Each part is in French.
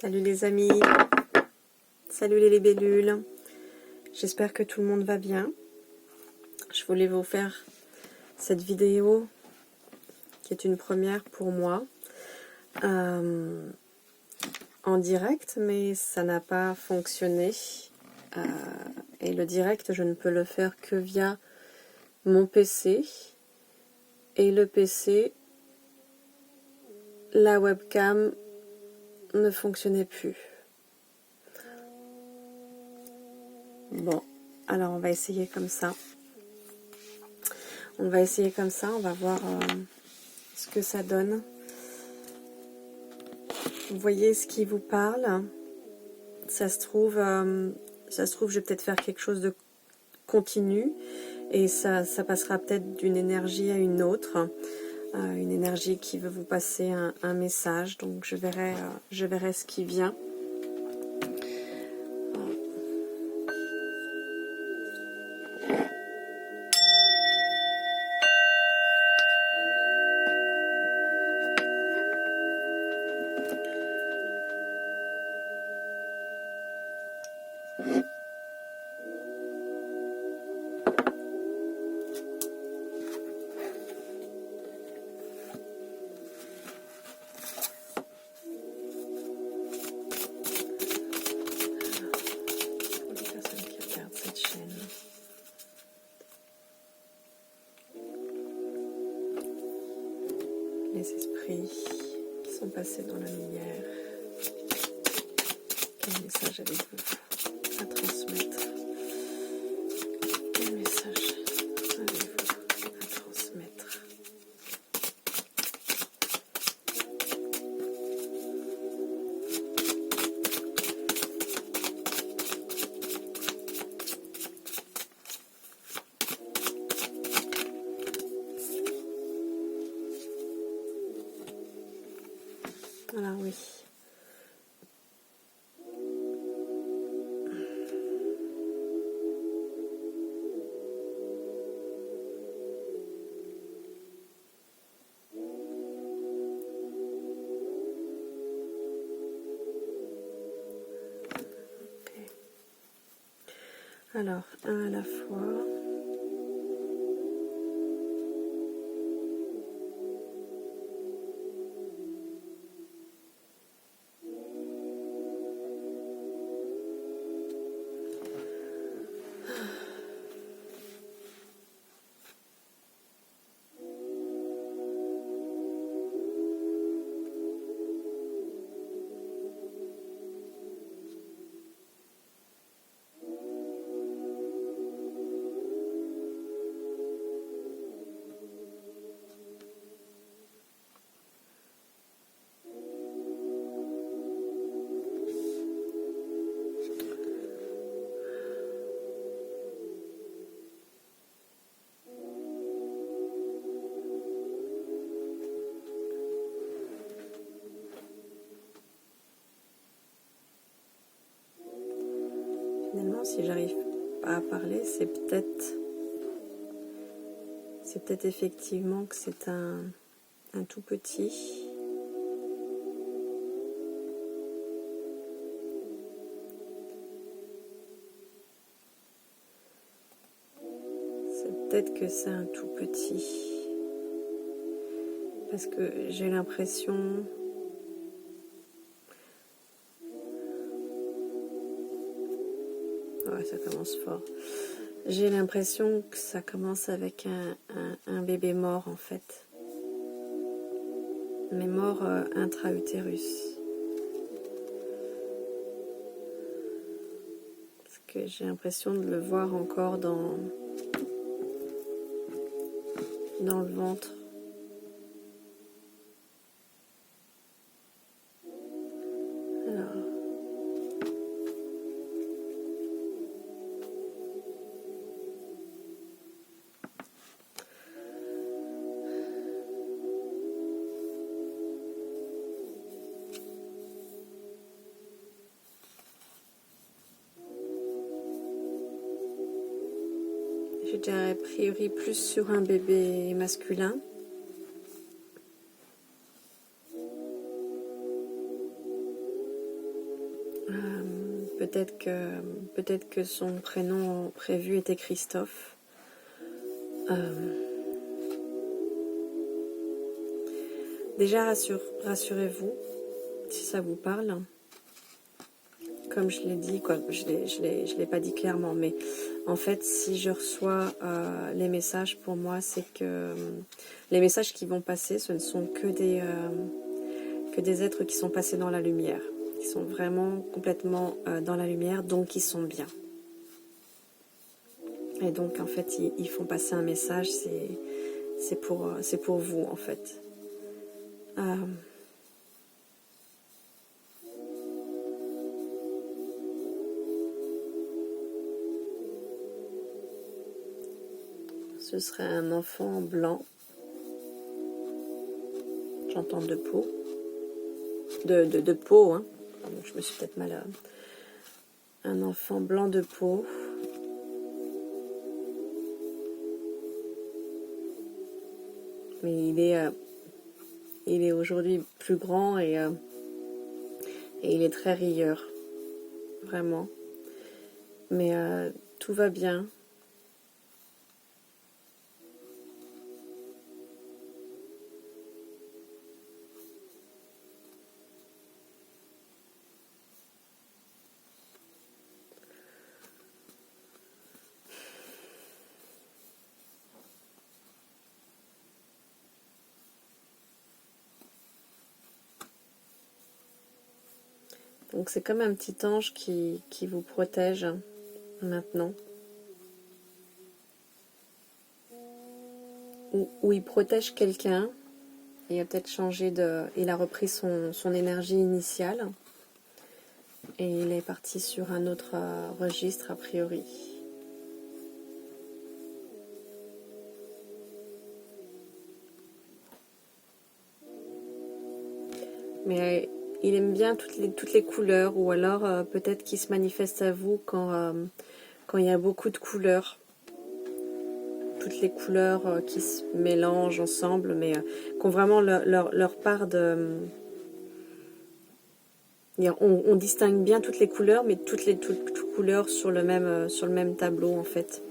Salut les amis, salut les libellules, j'espère que tout le monde va bien. Je voulais vous faire cette vidéo qui est une première pour moi en direct, mais ça n'a pas fonctionné et le direct je ne peux le faire que via mon PC et le PC, la webcam ne fonctionnait plus. Bon, alors on va essayer comme ça. On va voir ce que ça donne. Vous voyez ce qui vous parle. Ça se trouve, je vais peut-être faire quelque chose de continu et ça passera peut-être d'une énergie à une autre. Une énergie qui veut vous passer un message. Donc je verrai ce qui vient. Les esprits qui sont passés dans la lumière. Quel message avez-vous à transmettre? Quel message avez-vous à transmettre? Alors oui. Okay. Alors, un à la fois. Finalement, si j'arrive pas à parler, c'est peut-être effectivement que c'est un tout petit. C'est peut-être que c'est un tout petit. Parce que j'ai l'impression... Ouais, ça commence fort. J'ai l'impression que ça commence avec un bébé mort en fait. Mais mort intra-utérus. Parce que j'ai l'impression de le voir encore dans le ventre. Alors... Je dirais a priori plus sur un bébé masculin. Peut-être que son prénom prévu était Christophe. Déjà, rassurez-vous, si ça vous parle. Comme je l'ai dit, je l'ai pas dit clairement, mais en fait, si je reçois les messages, pour moi, c'est que les messages qui vont passer, ce ne sont que des êtres qui sont passés dans la lumière, qui sont vraiment complètement dans la lumière, donc qui sont bien. Et donc, en fait, ils font passer un message, c'est pour vous, en fait. Ce serait un enfant blanc. J'entends de peau. De peau, hein. Pardon, je me suis peut-être mal... Un enfant blanc de peau. Mais il est aujourd'hui plus grand et il est très rieur. Vraiment. Mais tout va bien. Donc c'est comme un petit ange qui vous protège maintenant. Ou il protège quelqu'un. Il a peut-être changé de... Il a repris son énergie initiale. Et il est parti sur un autre registre a priori. Mais il aime bien toutes les couleurs, ou alors peut-être qu'il se manifeste à vous quand il y a beaucoup de couleurs. Toutes les couleurs qui se mélangent ensemble, mais qui ont vraiment leur part de... On distingue bien toutes les couleurs, mais toutes couleurs sur le même tableau, en fait.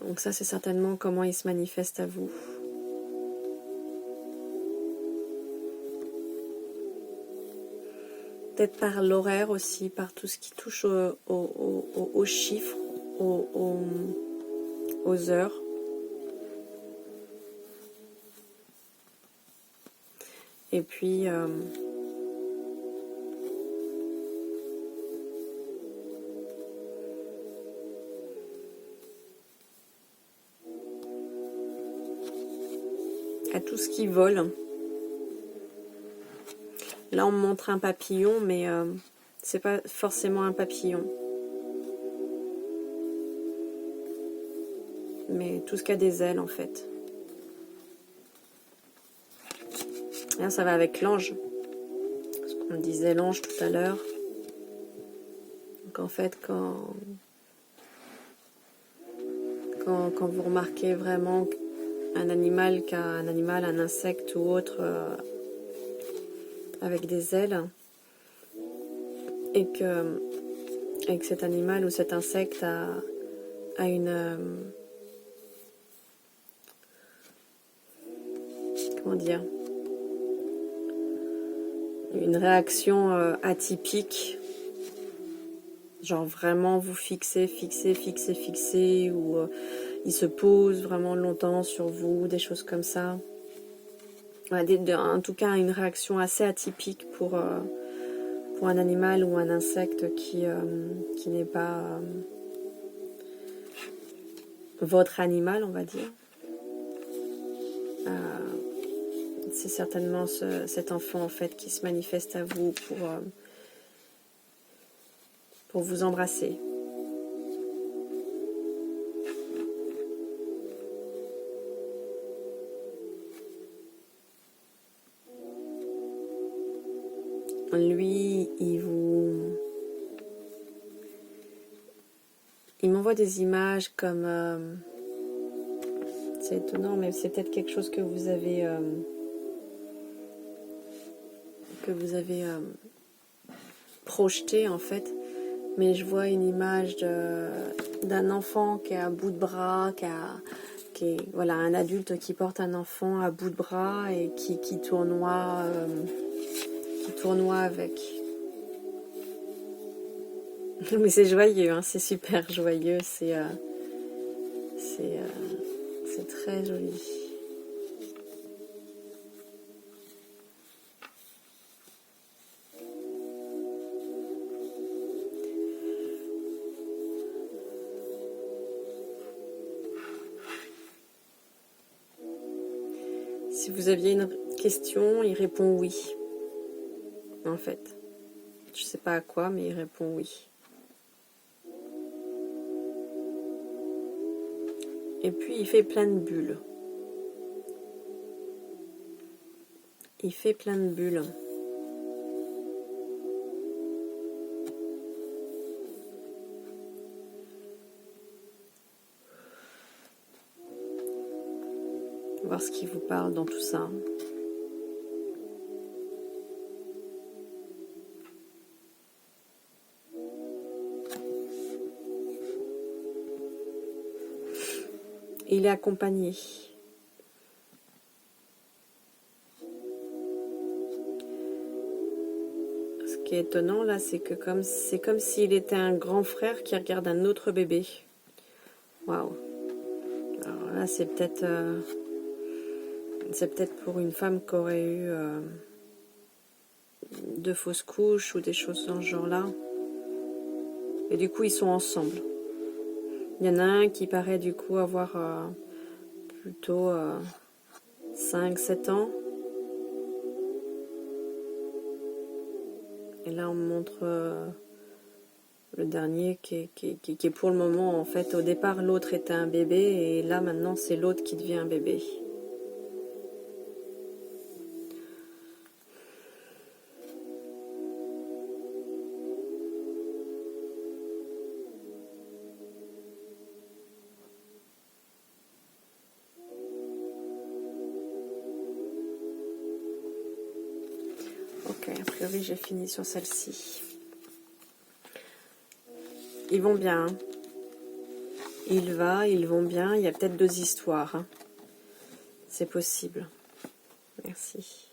Donc ça, c'est certainement comment il se manifeste à vous. Peut-être par l'horaire aussi, par tout ce qui touche aux chiffres, aux heures. Et puis... à tout ce qui vole. Là, on me montre un papillon, mais c'est pas forcément un papillon. Mais tout ce qui a des ailes, en fait. Là, ça va avec l'ange. Parce qu'on me disait l'ange tout à l'heure. Donc, en fait, quand vous remarquez vraiment un animal, un insecte ou autre... avec des ailes, et que cet animal ou cet insecte a une comment dire, une réaction atypique, genre vraiment vous fixez, ou il se pose vraiment longtemps sur vous, des choses comme ça. En tout cas, une réaction assez atypique pour un animal ou un insecte qui n'est pas votre animal, on va dire. C'est certainement cet enfant, en fait, qui se manifeste à vous pour vous embrasser. Lui, il m'envoie des images comme... c'est étonnant, mais c'est peut-être quelque chose que vous avez projeté en fait, mais je vois une image d'un enfant qui est à bout de bras, voilà, un adulte qui porte un enfant à bout de bras et qui tournoie avec. Mais c'est joyeux, hein, c'est super joyeux, c'est très joli. Si vous aviez une question, il répond oui. En fait, je sais pas à quoi, mais il répond oui. Et puis il fait plein de bulles. Il fait plein de bulles. On va voir ce qui vous parle dans tout ça. Il est accompagné. Ce qui est étonnant là, c'est que c'est comme s'il était un grand frère qui regarde un autre bébé. Waouh. Alors là, c'est peut-être pour une femme qui aurait eu 2 fausses couches ou des choses dans ce genre-là. Et du coup, ils sont ensemble. Il y en a un qui paraît du coup avoir plutôt 5-7 ans. Et là, on montre le dernier qui est pour le moment, en fait, au départ, l'autre était un bébé, et là, maintenant, c'est l'autre qui devient un bébé. Ok, a priori, j'ai fini sur celle-ci. Ils vont bien. Hein. Ils vont bien. Il y a peut-être 2 histoires. Hein. C'est possible. Merci.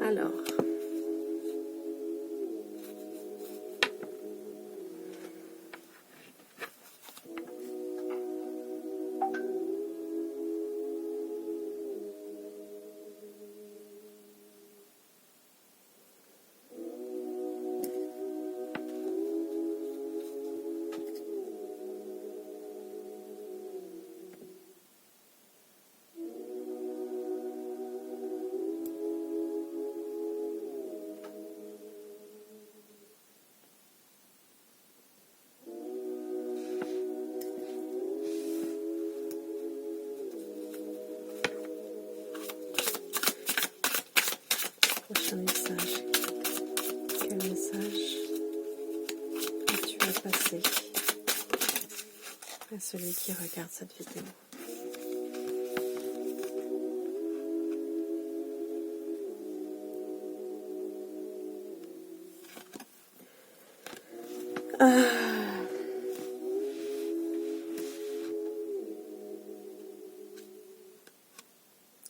Alors, prochain message. Quel message as-tu à passer à celui qui regarde cette vidéo?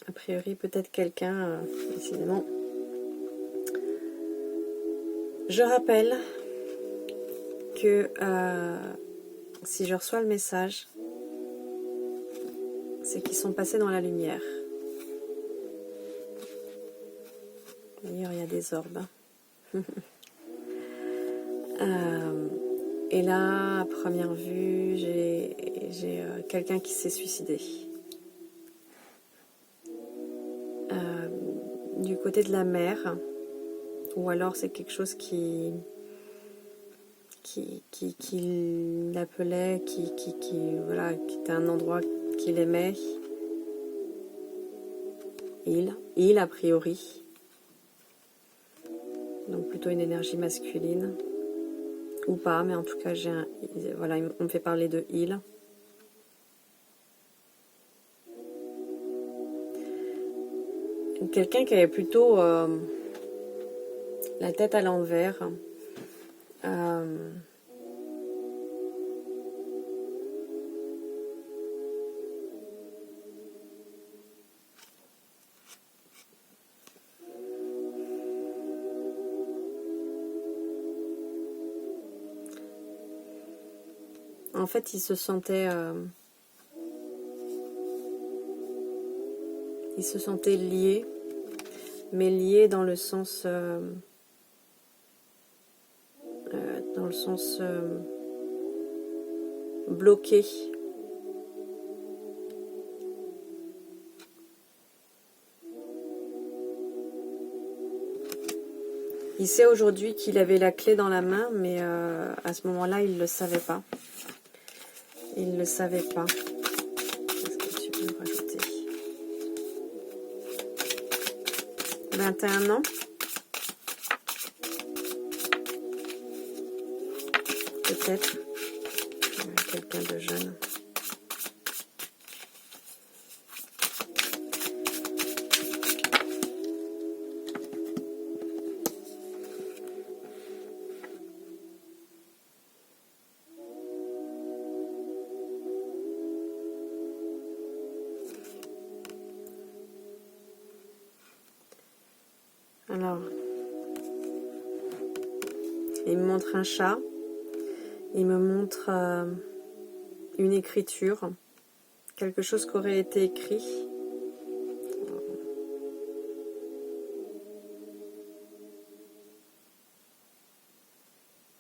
A priori, peut-être quelqu'un, décidément, Je rappelle que si je reçois le message, c'est qu'ils sont passés dans la lumière. D'ailleurs, il y a des orbes. Et là, à première vue, j'ai quelqu'un qui s'est suicidé. Du côté de la mer, ou alors c'est quelque chose qui l'appelait, voilà, qui était un endroit qu'il aimait. Il a priori. Donc plutôt une énergie masculine. Ou pas, mais en tout cas, voilà, on me fait parler de il. Quelqu'un qui avait plutôt la tête à l'envers. En fait, il se sentait lié, mais lié dans le sens bloqué. Il sait aujourd'hui qu'il avait la clé dans la main, mais à ce moment-là, il ne le savait pas. Il ne le savait pas. Qu'est-ce que tu peux rajouter? 21 ans. Peut-être. Quelqu'un de jeune. Alors, il me montre un chat, il me montre une écriture, quelque chose qui aurait été écrit.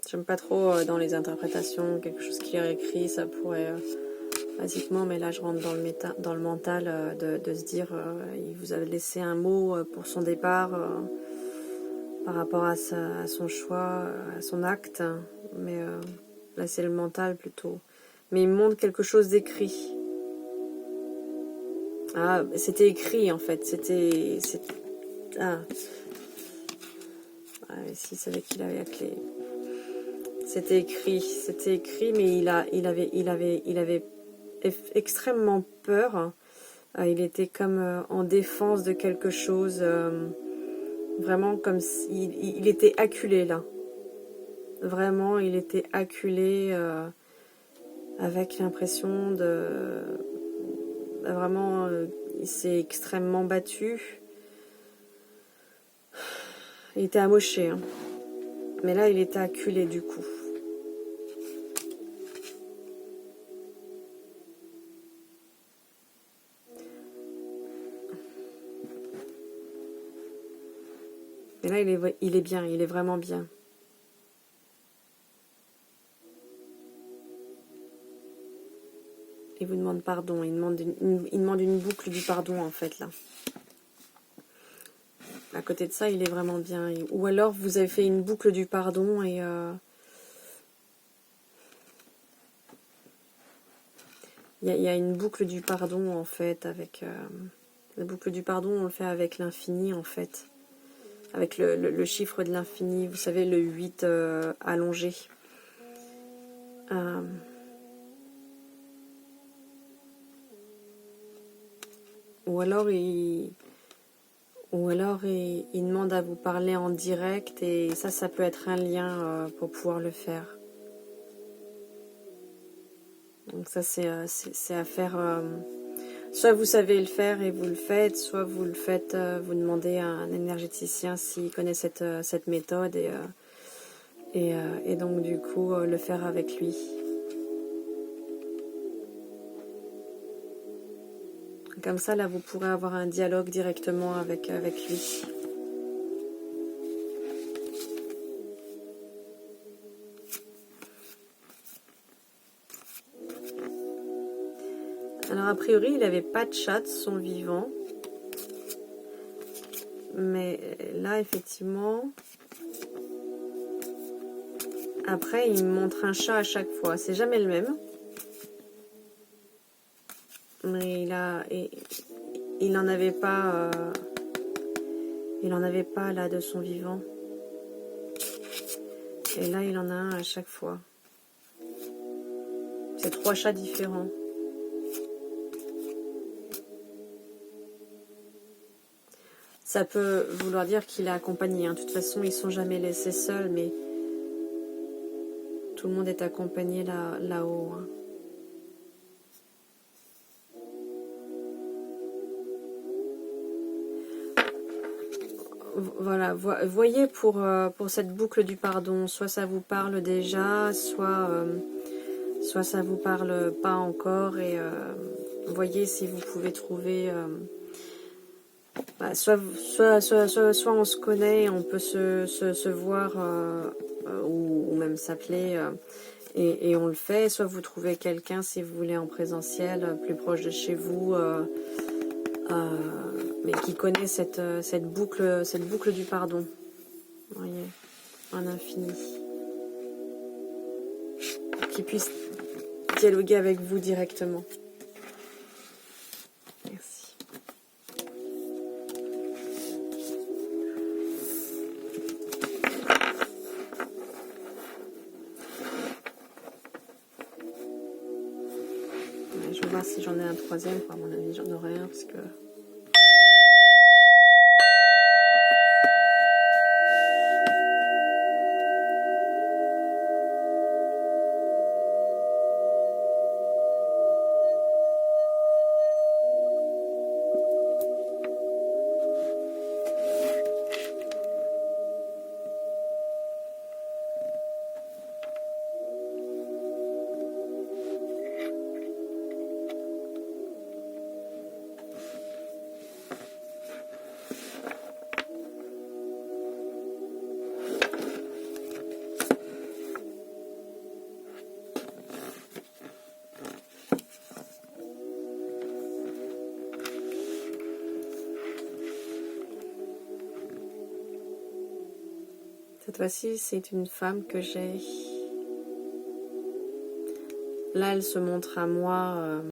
J'aime pas trop dans les interprétations, quelque chose qui est écrit, ça pourrait basiquement, mais là je rentre dans le mental de se dire, il vous a laissé un mot pour son départ. Par rapport à son choix, à son acte, mais là c'est le mental plutôt. Mais il me montre quelque chose d'écrit. Ah, c'était écrit en fait, ah, si, il savait qu'il avait la clé. C'était écrit, mais il avait extrêmement peur. Il était comme en défense de quelque chose. Vraiment comme il était acculé là. Vraiment, il était acculé avec l'impression vraiment, il s'est extrêmement battu. Il était amoché. Hein. Mais là, il était acculé du coup. Mais là, il est bien, il est vraiment bien. Il vous demande pardon, il demande une boucle du pardon en fait là. À côté de ça, il est vraiment bien. Ou alors vous avez fait une boucle du pardon et il y a une boucle du pardon en fait avec la boucle du pardon, on le fait avec l'infini en fait. Avec le chiffre de l'infini, vous savez, le 8 allongé. Ou alors il demande à vous parler en direct et ça peut être un lien pour pouvoir le faire. Donc ça c'est à faire. Soit vous savez le faire et vous le faites, soit vous le faites, vous demandez à un énergéticien s'il connaît cette méthode et et donc du coup le faire avec lui. Comme ça, là, vous pourrez avoir un dialogue directement avec lui. Alors, a priori, il n'avait pas de chat de son vivant. Mais là, effectivement... Après, il me montre un chat à chaque fois. C'est jamais le même. Mais il en avait pas... il en avait pas, là, de son vivant. Et là, il en a un à chaque fois. C'est 3 chats différents. Ça peut vouloir dire qu'il est accompagné. De toute façon, ils sont jamais laissés seuls, mais tout le monde est accompagné là-haut. Voilà, voyez pour cette boucle du pardon, soit ça vous parle déjà, soit ça vous parle pas encore, et voyez si vous pouvez trouver... soit on se connaît, on peut se voir ou même s'appeler et on le fait, soit vous trouvez quelqu'un si vous voulez en présentiel, plus proche de chez vous, mais qui connaît cette boucle du pardon. Vous voyez, en infini. Qui puisse dialoguer avec vous directement. Merci. Je vais voir si j'en ai un troisième. À mon avis, j'en aurai un parce que... Cette fois-ci, c'est une femme que j'ai. Là, elle se montre à moi